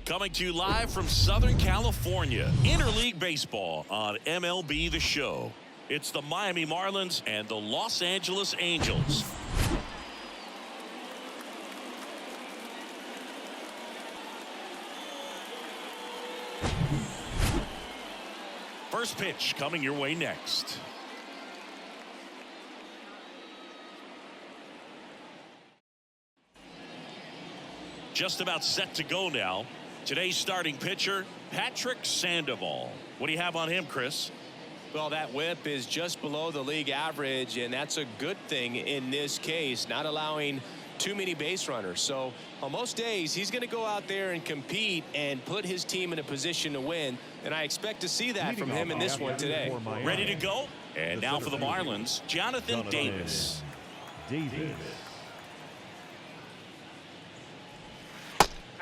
Coming to you live from Southern California. Interleague Baseball on MLB The Show. It's the Miami Marlins and the Los Angeles Angels. First pitch coming your way next. Just about set to go now. Today's starting pitcher, Patrick Sandoval. What do you have on him, Chris? Well, that whip is just below the league average, and that's a good thing in this case, not allowing too many base runners. So on most days, he's going to go out there and compete and put his team in a position to win, and I expect to see that from him in this one today. Ready to go? And now for the Marlins, Jonathan Davis.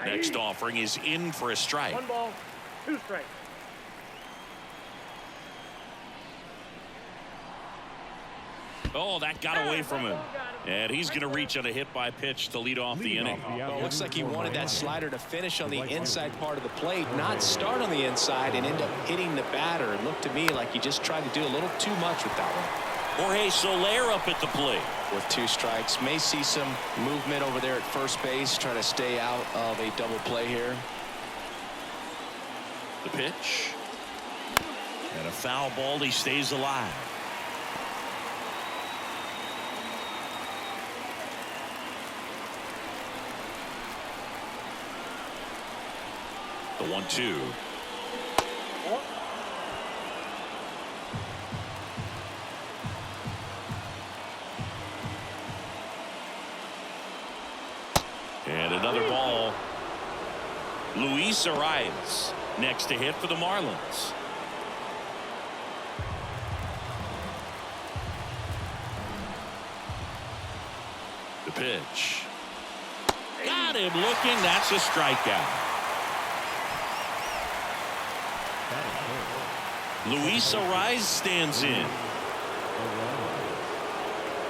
Next offering is in for a strike. 1 ball, 2 strikes. Oh, that got away from him. And he's going to reach on a hit by pitch to lead off the inning. Well, it looks like he wanted that slider to finish on the inside part of the plate, not start on the inside and end up hitting the batter. It looked to me like he just tried to do a little too much with that one. Jorge Soler up at the plate. With 2 strikes, may see some movement over there at first base, trying to stay out of a double play here. The pitch. And a foul ball. He stays alive. The 1-2. And another ball. Luis Arias next to hit for the Marlins. The pitch. Got him looking. That's a strikeout. Luis Arias stands in.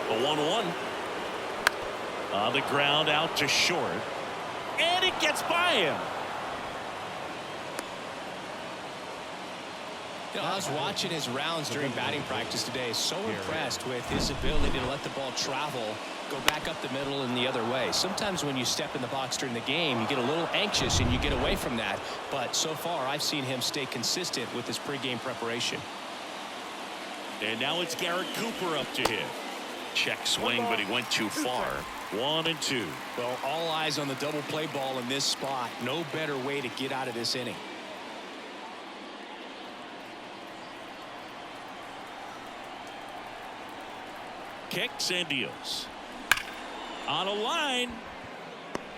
A 1-1. On the ground out to short. And it gets by him. You know, I was watching his rounds during batting practice today. So impressed with his ability to let the ball travel, go back up the middle and the other way. Sometimes when you step in the box during the game, you get a little anxious and you get away from that. But so far, I've seen him stay consistent with his pregame preparation. And now it's Garrett Cooper up to hit. Check swing, but he went too far. 1-2. Well, all eyes on the double play ball in this spot. No better way to get out of this inning. Kicks and deals. On a line.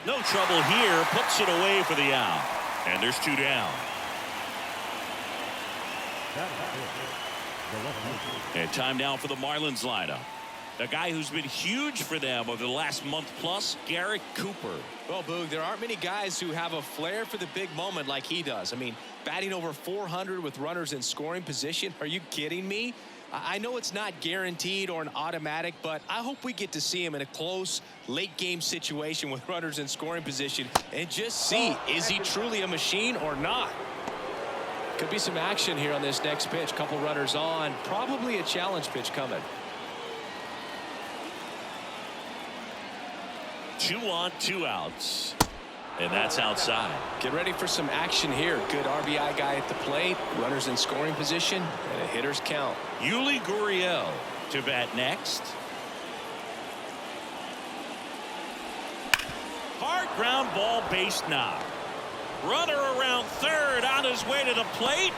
No trouble here. Puts it away for the out. And there's 2 down. And time now for the Marlins lineup. A guy who's been huge for them over the last month plus, Garrett Cooper. Well, Boog, there aren't many guys who have a flair for the big moment like he does. I mean, batting over 400 with runners in scoring position. Are you kidding me? I know it's not guaranteed or an automatic, but I hope we get to see him in a close late game situation with runners in scoring position and just see, is he truly a machine or not? Could be some action here on this next pitch. Couple runners on, probably a challenge pitch coming. 2 on, 2 outs. And that's outside. Get ready for some action here. Good RBI guy at the plate. Runners in scoring position. And a hitter's count. Yuli Gurriel to bat next. Hard ground ball, base knock. Runner around third on his way to the plate.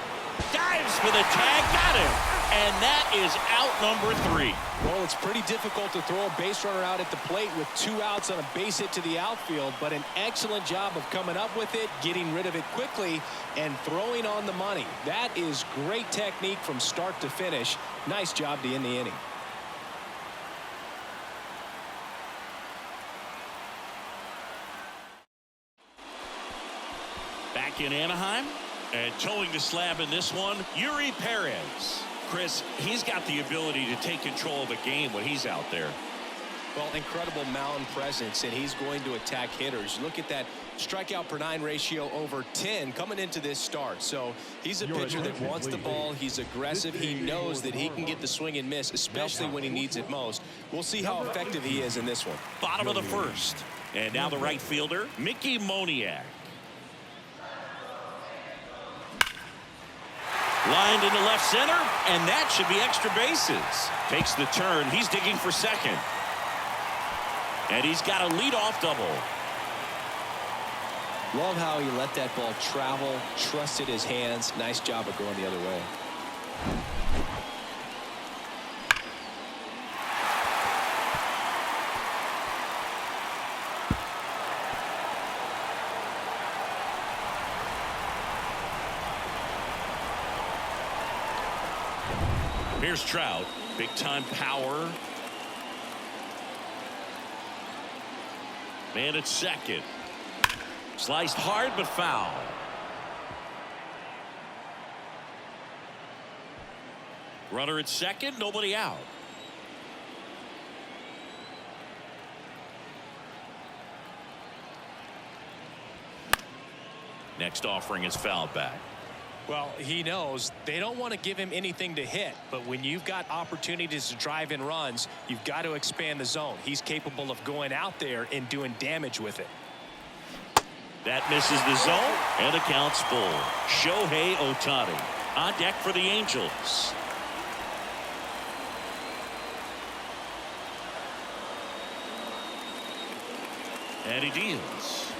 Dives for the tag. Got him. And that is out number 3. Well, it's pretty difficult to throw a base runner out at the plate with 2 outs on a base hit to the outfield, but an excellent job of coming up with it, getting rid of it quickly, and throwing on the money. That is great technique from start to finish. Nice job to end the inning. Back in Anaheim, and towing the slab in this one, Yuri Perez. Chris, he's got the ability to take control of the game when he's out there. Well, incredible mountain presence, and he's going to attack hitters. Look at that strikeout per 9 ratio over 10 coming into this start. So he's a pitcher that wants the ball. He's aggressive. He knows that he can get the swing and miss, especially when he needs it most. We'll see how effective he is in this one. Bottom of the first. And now the right fielder, Mickey Moniak. Lined into left center, and that should be extra bases. Takes the turn. He's digging for second. And he's got a leadoff double. Love how he let that ball travel, trusted his hands. Nice job of going the other way. Here's Trout. Big time power. Man at second. Sliced hard but foul. Runner at second, nobody out. Next offering is fouled back. Well, he knows they don't want to give him anything to hit, but when you've got opportunities to drive in runs, you've got to expand the zone. He's capable of going out there and doing damage with it. That misses the zone, and the count's full. Shohei Ohtani on deck for the Angels. And he deals.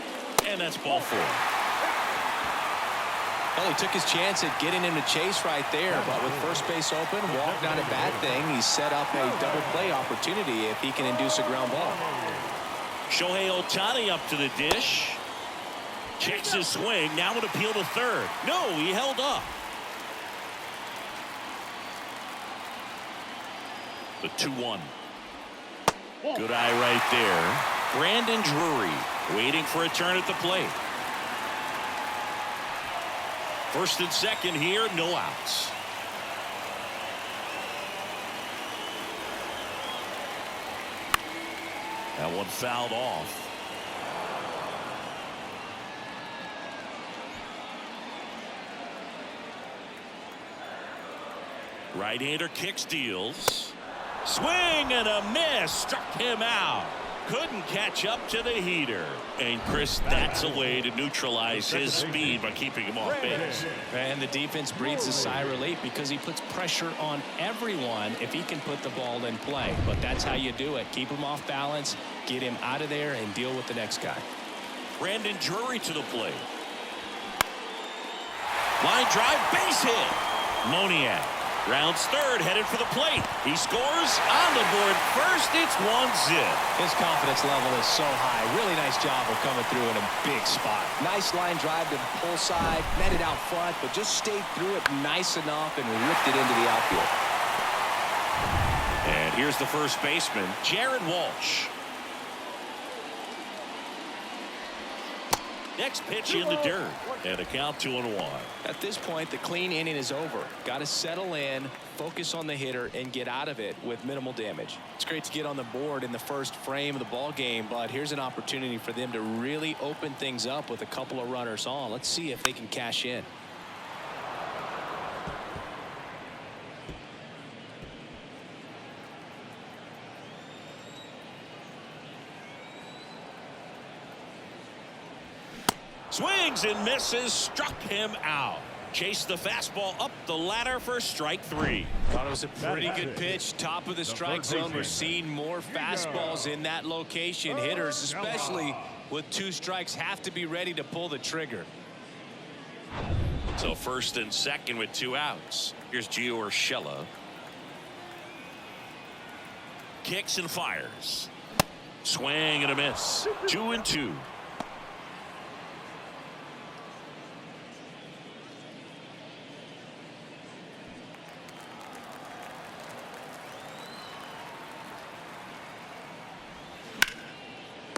And that's ball 4. Well, he took his chance at getting him to chase right there, but with first base open, walk not a bad thing. He set up a double play opportunity if he can induce a ground ball. Shohei Ohtani up to the dish. Checks his swing. Now would appeal to third. No, he held up. The 2-1. Good eye right there. Brandon Drury waiting for a turn at the plate. First and second here, no outs. That one fouled off. Right-hander kicks, deals. Swing and a miss. Struck him out. Couldn't catch up to the heater. And Chris, that's a way to neutralize his speed by keeping him off base. And the defense breathes a sigh of relief because he puts pressure on everyone if he can put the ball in play. But that's how you do it. Keep him off balance, get him out of there, and deal with the next guy. Brandon Drury to the plate. Line drive, base hit. Moniak rounds third, headed for the plate. He scores on the board first. It's 1-zip. His confidence level is so high. Really nice job of coming through in a big spot. Nice line drive to the pull side, met it out front, but just stayed through it nice enough and ripped it into the outfield. And here's the first baseman, Jared Walsh. Next pitch in the dirt, and a count 2-1. At this point, the clean inning is over. Got to settle in, focus on the hitter, and get out of it with minimal damage. It's great to get on the board in the first frame of the ball game, but here's an opportunity for them to really open things up with a couple of runners on. Let's see if they can cash in. Swings and misses, struck him out. Chased the fastball up the ladder for strike 3. Thought it was a pretty good pitch. Top of the strike zone. We're seeing more fastballs in that location. Hitters, especially with 2 strikes, have to be ready to pull the trigger. So first and second with 2 outs. Here's Gio Urshela. Kicks and fires. Swing and a miss. 2-2.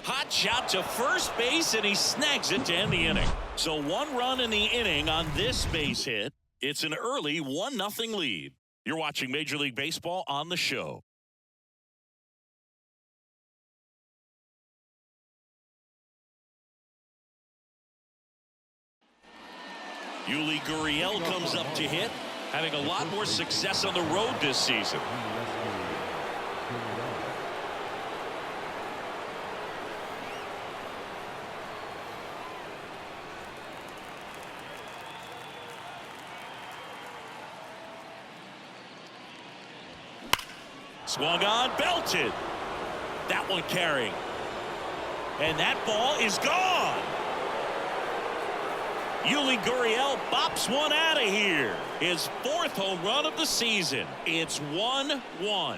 Hot shot to first base, and he snags it to end the inning. So 1 run in the inning on this base hit. It's an early 1-0 lead. You're watching Major League Baseball on the show. Yuli Gurriel comes up to hit, having a lot more success on the road this season. Swung on, belted. That one carrying. And that ball is gone. Yuli Gurriel bops one out of here. His 4th home run of the season. It's 1-1.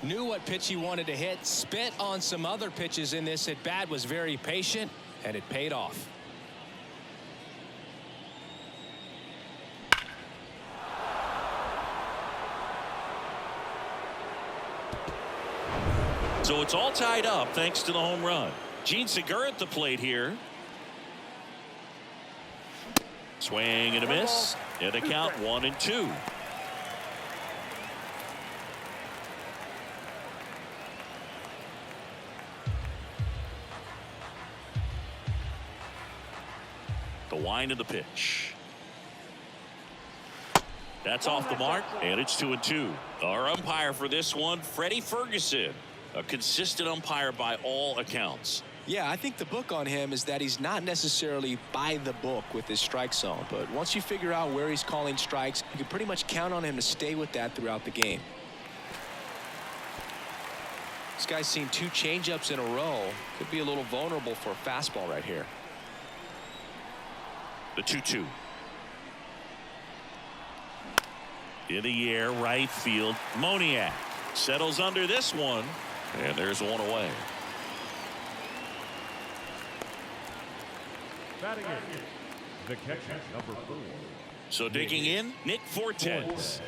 Knew what pitch he wanted to hit, spit on some other pitches in this at bat, was very patient, and it paid off. So it's all tied up thanks to the home run. Gene Segura at the plate here. Swing and a miss. And the count 1-2. The wind of the pitch. That's off the mark, and it's 2-2. Our umpire for this one, Freddie Ferguson, a consistent umpire by all accounts. Yeah, I think the book on him is that he's not necessarily by the book with his strike zone, but once you figure out where he's calling strikes, you can pretty much count on him to stay with that throughout the game. This guy's seen 2 changeups in a row. Could be a little vulnerable for a fastball right here. The 2-2. In the air, right field. Moniak settles under this one, and there's one away. Batting in, the catcher, number 4. So digging in, Nick Fortes.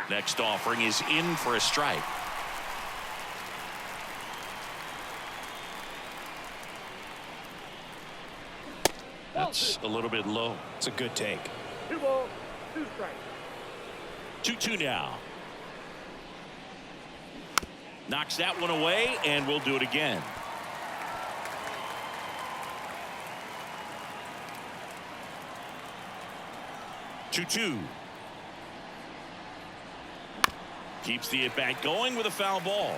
Next offering is in for a strike. That's a little bit low. It's a good take. 2 balls, 2 strikes. 2-2 now. Knocks that one away, and we'll do it again. Two. Keeps the at-bat going with a foul ball.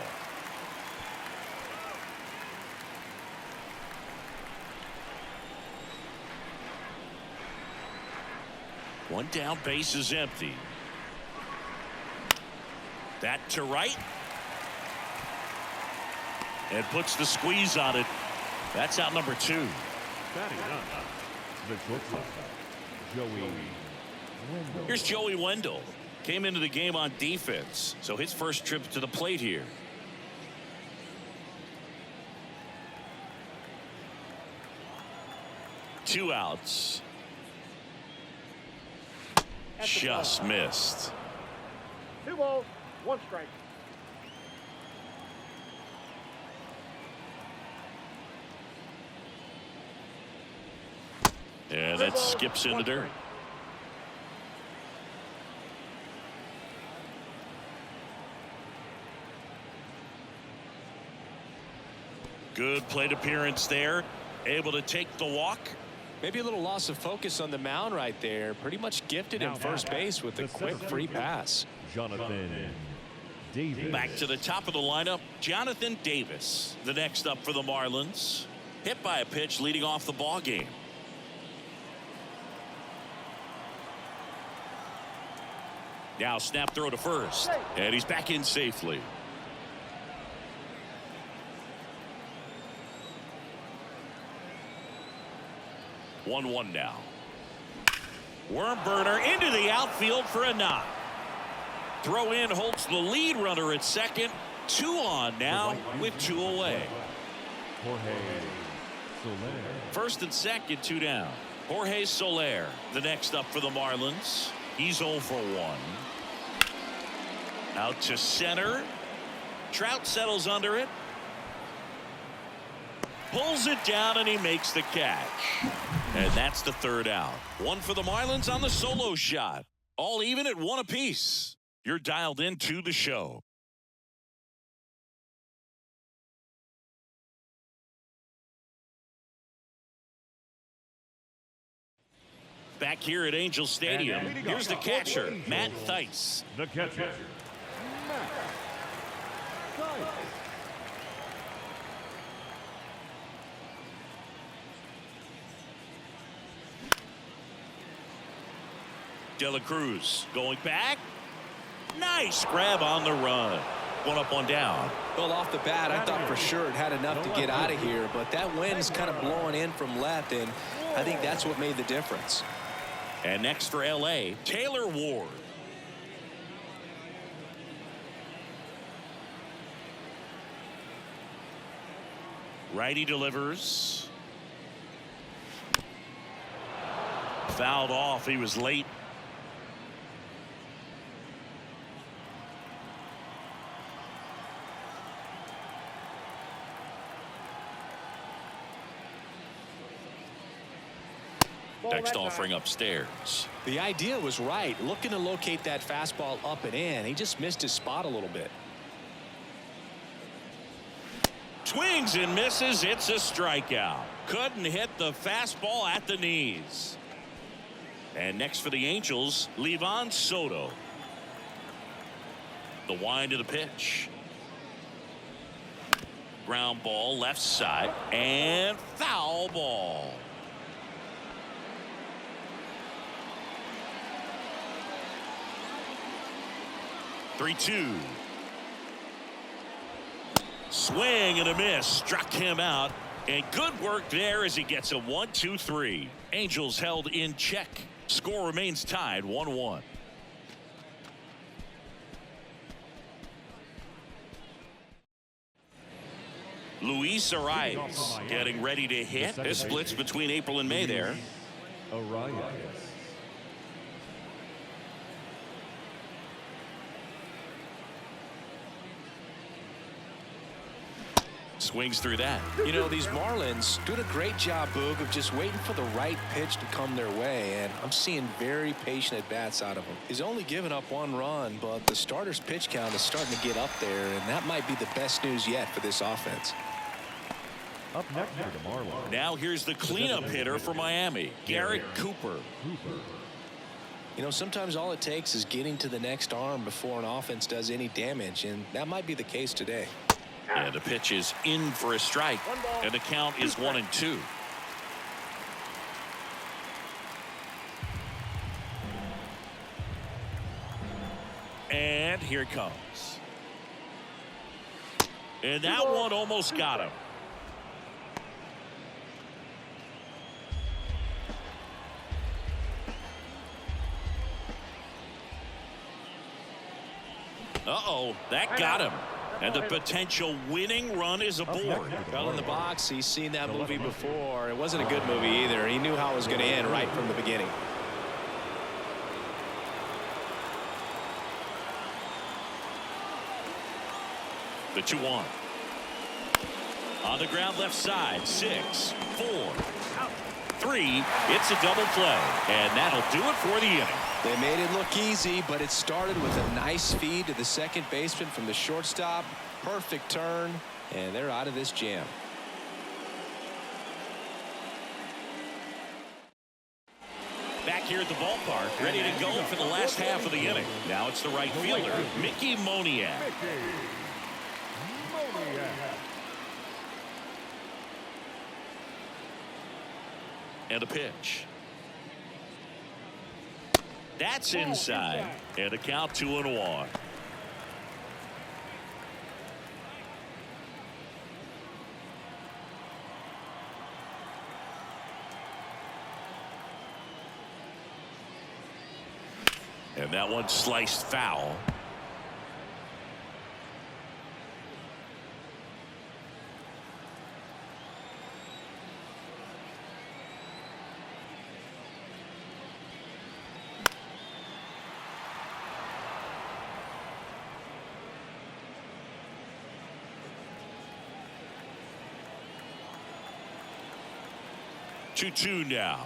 One down, base is empty. That to right. And puts the squeeze on it. That's out number 2. Batting up, the shortstop, Joey Wendell. Here's Joey Wendell. Came into the game on defense, so his first trip to the plate here. Two outs. Just missed. 2 balls, 1 strike. And that skips in the dirt. Good plate appearance there. Able to take the walk. Maybe a little loss of focus on the mound right there. Pretty much gifted in first base with a quick free pass. Jonathan Davis. Back to the top of the lineup, Jonathan Davis. The next up for the Marlins. Hit by a pitch leading off the ball game. Now snap throw to first. And he's back in safely. One now. Worm burner into the outfield for a knock. Throw in holds the lead runner at second. 2 on now with 2 away. Jorge Soler. First and second, 2 down. Jorge Soler, the next up for the Marlins. He's 0 for 1. Out to center. Trout settles under it. Pulls it down and he makes the catch. And that's the third out. One for the Marlins on the solo shot. All even at 1 apiece. You're dialed into the show. Back here at Angel Stadium, here's the catcher, Matt Theis. The catcher, Matt Theis. De La Cruz going back. Nice grab on the run. One up, one down. Well, off the bat, I thought for sure it had enough to get out of here, but that wind's kind of blowing in from left, and I think that's what made the difference. And next for L.A., Taylor Ward. Righty delivers. Fouled off. He was late. Next offering upstairs. The idea was right, looking to locate that fastball up and in. He just missed his spot a little bit. Swings and misses. It's a strikeout. Couldn't hit the fastball at the knees. And next for the Angels, Livan Soto. The wind of the pitch. Ground ball left side and foul ball. Three-two. Swing and a miss. Struck him out. And good work there as he gets a 1-2-3. Angels held in check. Score remains tied 1-1. Luis Arias getting ready to hit. This splits between April and May there. Arias. Swings through that. You know, these Marlins doing a great job, Boog, of just waiting for the right pitch to come their way, and I'm seeing very patient at-bats out of him. He's only given up 1 run, but the starter's pitch count is starting to get up there, and that might be the best news yet for this offense. Up next for the Marlins. Now here's the cleanup hitter for Miami, Garrett Cooper. You know, sometimes all it takes is getting to the next arm before an offense does any damage, and that might be the case today. And the pitch is in for a strike, and the count is 1-2. And here it comes. And that one almost got him. Uh-oh, that got him. And the potential winning run is aboard. Well, in the box, he's seen that movie before. It wasn't a good movie either. He knew how it was going to end right from the beginning. The 2-1. On the ground left side. 6, 4, 3. It's a double play. And that'll do it for the inning. They made it look easy, but it started with a nice feed to the second baseman from the shortstop. Perfect turn, and they're out of this jam. Back here at the ballpark, ready to go for the last half of the inning. Now it's the right fielder, Mickey Moniak. And a pitch. That's inside. And a count 2-1. And that one sliced foul. 2-2 now.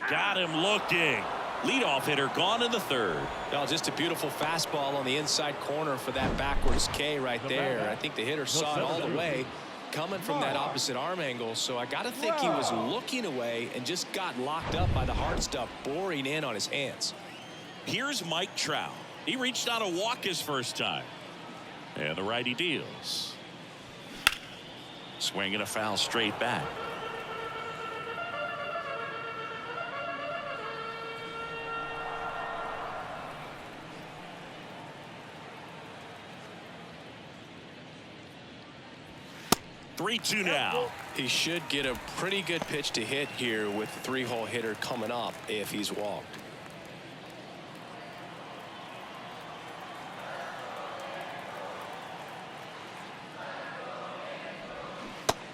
Got him looking. Leadoff hitter gone in the third. Well, just a beautiful fastball on the inside corner for that backwards K right there. I think the hitter saw it all the way coming from that opposite arm angle. So I got to think he was looking away and just got locked up by the hard stuff boring in on his hands. Here's Mike Trout. He reached on a walk his first time. And the righty deals. Swinging a foul straight back. (3-2) now. He should get a pretty good pitch to hit here with the three-hole hitter coming up if he's walked.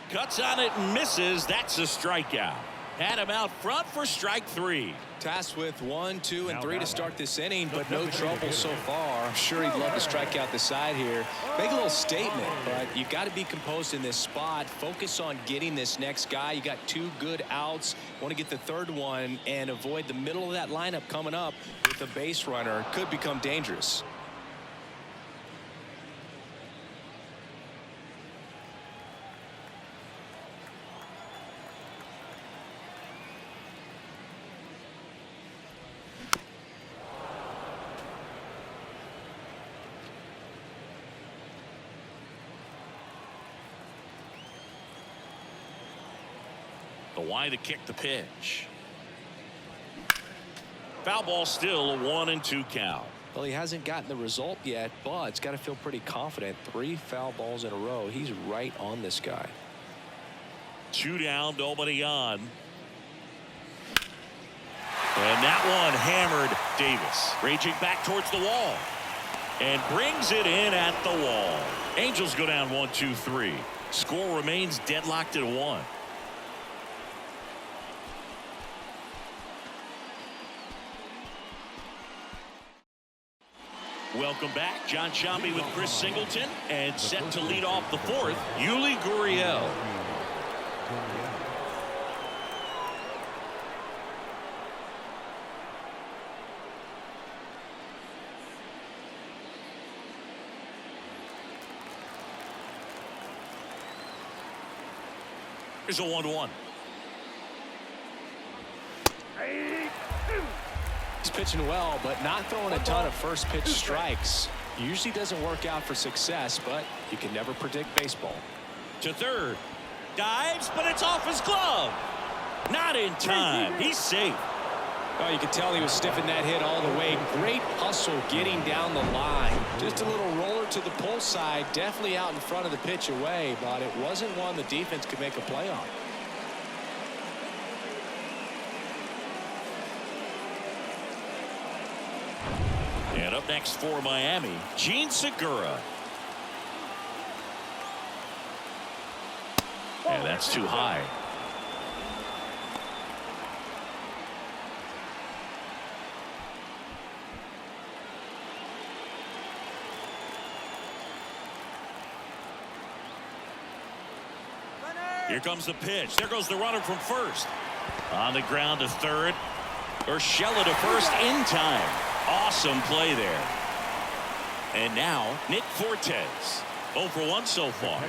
Cuts on it and misses. That's a strikeout. Had him out front for strike 3. Tasked with 1, 2, and 3 to start this inning, but no trouble so far. I'm sure he'd love to strike out the side here. Make a little statement, but you got to be composed in this spot. Focus on getting this next guy. You got 2 good outs. Want to get the third one and avoid the middle of that lineup coming up with a base runner. Could become dangerous. Why to kick the pitch. Foul ball, still a 1-2 count. Well, he hasn't gotten the result yet, but it's got to feel pretty confident. 3 foul balls in a row. He's right on this guy. 2 down, nobody on. And that one hammered Davis. Raging back towards the wall. And brings it in at the wall. Angels go down 1-2-3. Score remains deadlocked at 1. Welcome back. John Shambi with Chris Singleton, and set to lead off the 4th, Yuli Gurriel. Here's a 1-1. He's pitching well, but not throwing a ton of first pitch strikes. Usually doesn't work out for success, but you can never predict baseball. To third. Dives, but it's off his glove. Not in time. He's safe. Well, you could tell he was stiffing that hit all the way. Great hustle getting down the line. Just a little roller to the pull side. Definitely out in front of the pitch away, but it wasn't one the defense could make a play on. And up next for Miami, Gene Segura. And that's too high. Here comes the pitch. There goes the runner from first. On the ground to third. Urshela to first in time. Awesome play there. And now Nick Fortes. 0 for 1 so far.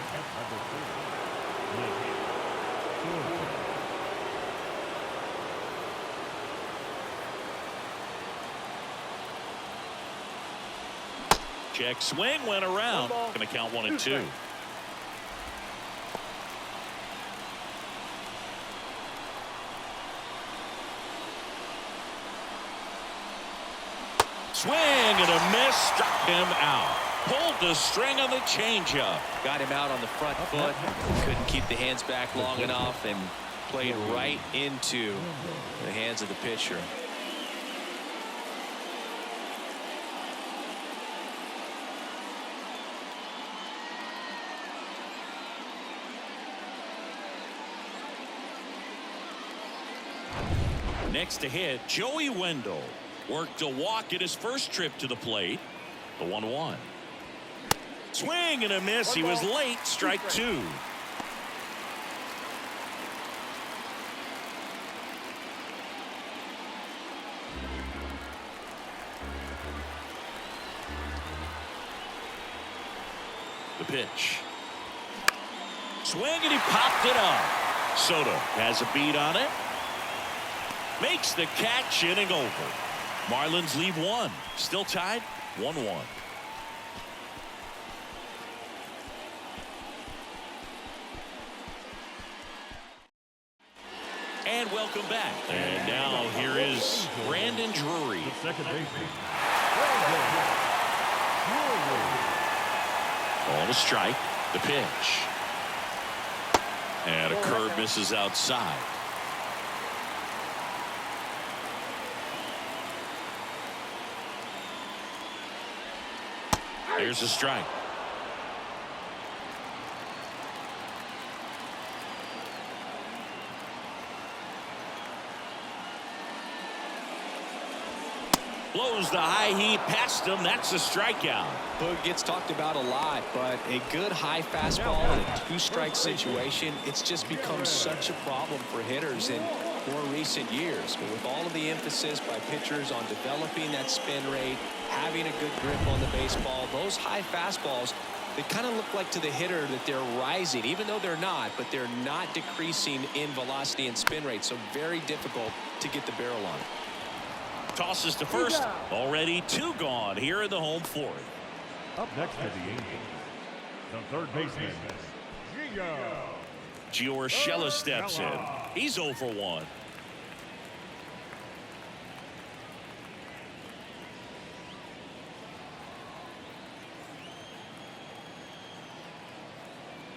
Check swing, went around. Going to count 1-2. Swing and a miss, struck him out. Pulled the string on the changeup. Got him out on the front foot. Couldn't keep the hands back long enough and played right into the hands of the pitcher. Next to hit, Joey Wendell. Worked a walk at his first trip to the plate. The 1-1. Swing and a miss. He was late. Strike 2. The pitch. Swing, and he popped it up. Soto has a beat on it. Makes the catch, inning over. Marlins leave one. Still tied 1-1. And welcome back. And now here is Brandon Drury. The second baseman. On a strike. The pitch. And a curve misses outside. There's a strike. Blows the high heat past him. That's a strikeout. Boog gets talked about a lot, but a good high fastball in a two-strike situation, it's just become such a problem for hitters in more recent years. But with all of the emphasis by pitchers on developing that spin rate, having a good grip on the baseball, those high fastballs, they kind of look like to the hitter that they're rising, even though they're not, but they're not decreasing in velocity and spin rate, so very difficult to get the barrel on it. Tosses to first. Already 2 gone here in the home fourth. Up next for the Angels, the third baseman, Gio Urshela steps in. He's 0 for 1.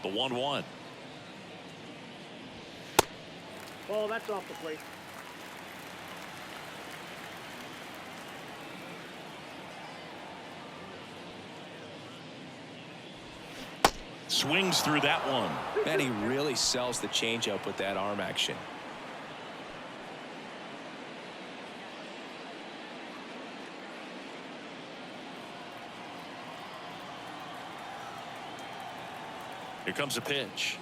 The 1-1. Oh, that's off the plate. Swings through that one. Man, he really sells the changeup with that arm action. Here comes a pitch.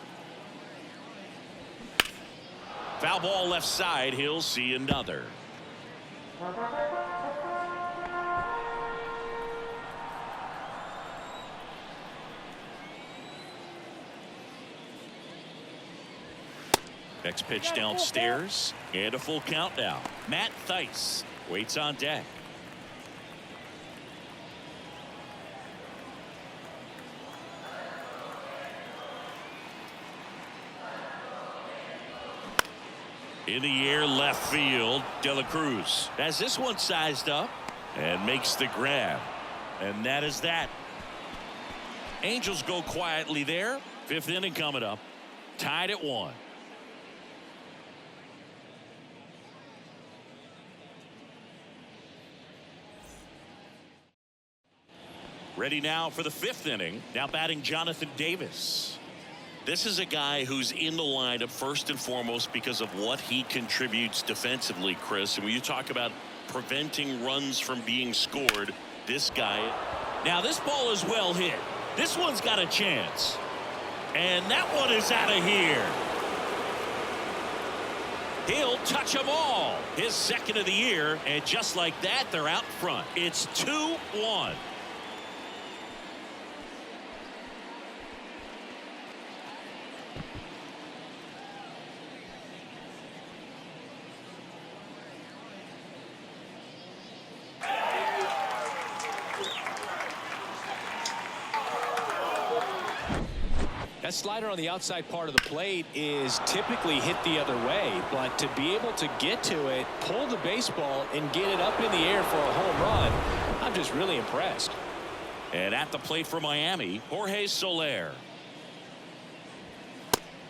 Foul ball left side. He'll see another. Next pitch downstairs, and a full count now. Matt Theis waits on deck. In the air, left field. De La Cruz has this one sized up and makes the grab. And that is that. Angels go quietly there. 5th inning coming up. Tied at 1. Ready now for the 5th inning. Now batting Jonathan Davis. This is a guy who's in the lineup first and foremost because of what he contributes defensively, Chris. And when you talk about preventing runs from being scored, this guy. Now this ball is well hit. This one's got a chance. And that one is out of here. He'll touch them all. His 2nd of the year. And just like that, they're out front. It's 2-1. That slider on the outside part of the plate is typically hit the other way, but to be able to get to it, pull the baseball, and get it up in the air for a home run, I'm just really impressed. And at the plate for Miami, Jorge Soler.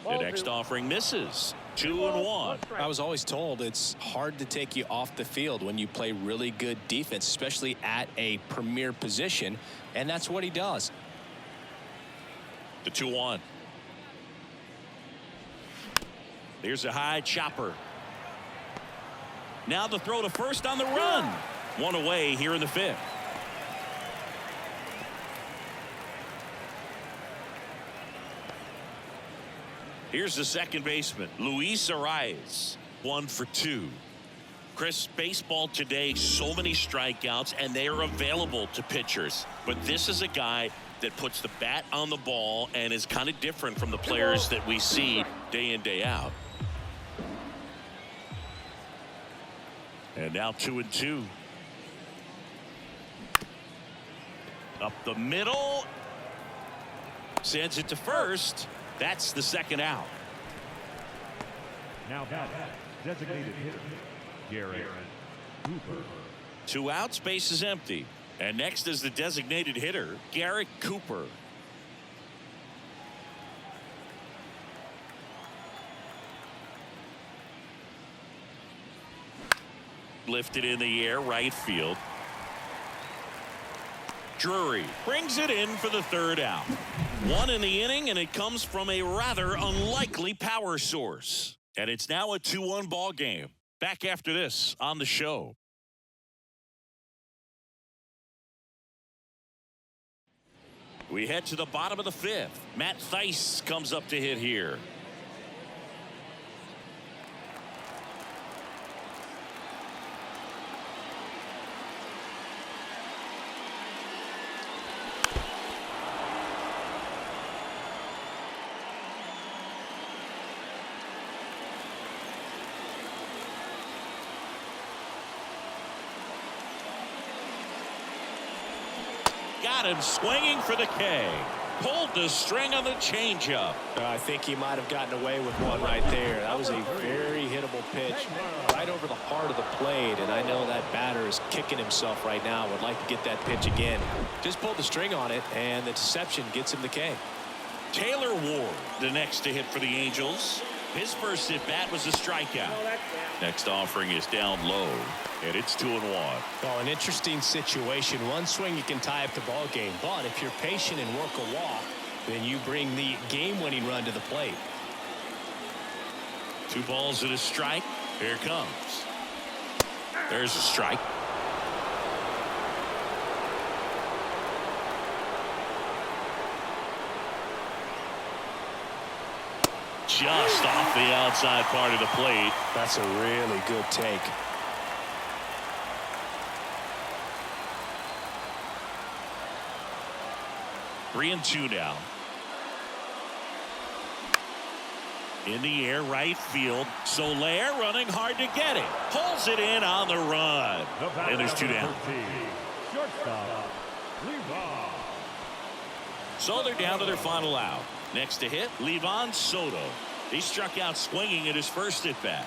The next offering misses. 2-1. I was always told it's hard to take you off the field when you play really good defense, especially at a premier position, and that's what he does. The 2-1. Here's a high chopper. Now the throw to first on the run. 1 away here in the 5th. Here's the second baseman, Luis Arias. 1 for 2. Chris, baseball today, so many strikeouts, and they are available to pitchers. But this is a guy that puts the bat on the ball and is kind of different from the players that we see day in, day out. And now 2-2. Up the middle. Sends it to first. That's the second out. Now batting, designated hitter, Garrett Cooper. 2 outs, base is empty. And next is the designated hitter, Garrett Cooper. Lifted in the air, right field. Drury brings it in for the 3rd out. 1 in the inning, and it comes from a rather unlikely power source. And it's now a 2-1 ball game. Back after this on the show. We head to the bottom of the 5th. Matt Thaiss comes up to hit here. Got him swinging for the K. Pulled the string on the changeup. I think he might have gotten away with one right there. That was a very hittable pitch right over the heart of the plate, and I know that batter is kicking himself right now. Would like to get that pitch again. Just pulled the string on it, and the deception gets him the K. Taylor Ward, the next to hit for the Angels. His first at bat was a strikeout. Next offering is down low, and it's 2-1. Well, an interesting situation. One swing you can tie up the ball game, but if you're patient and work a walk, then you bring the game-winning run to the plate. 2 balls and a strike. Here it comes. There's a strike. Just off the outside part of the plate. That's a really good take. Three and 2 now. In the air, right field. Soler running hard to get it. Pulls it in on the run. And there's 2 down. Shortstop, Levi. So they're down to their final out. Next to hit, Livan Soto. He struck out swinging at his first at bat.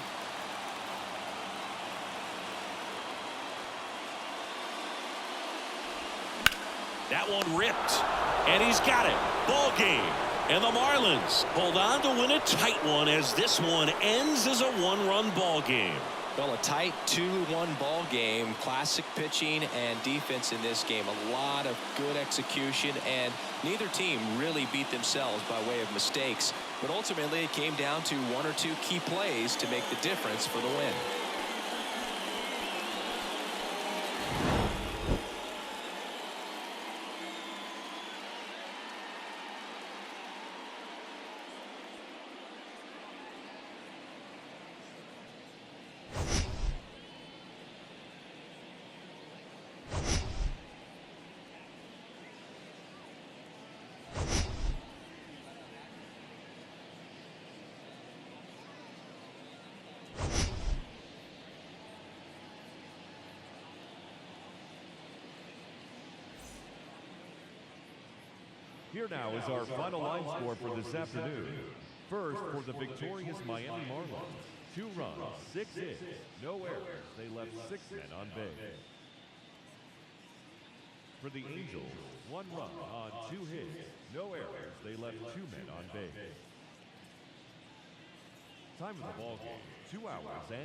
That one ripped, and he's got it. Ball game. And the Marlins hold on to win a tight one as this one ends as a 1-run ball game. Well, a tight 2-1 ball game. Classic pitching and defense in this game. A lot of good execution, and neither team really beat themselves by way of mistakes. But ultimately, it came down to 1 or 2 key plays to make the difference for the win. Here now is our final line score for this afternoon. First, for the victorious Miami Marlins, 2 runs, 6 hits, no errors. They left 6 men on base. For the Angels, 1 run on 2 hits, no errors. They left 2 men on base. Time of the ball game, 2 hours and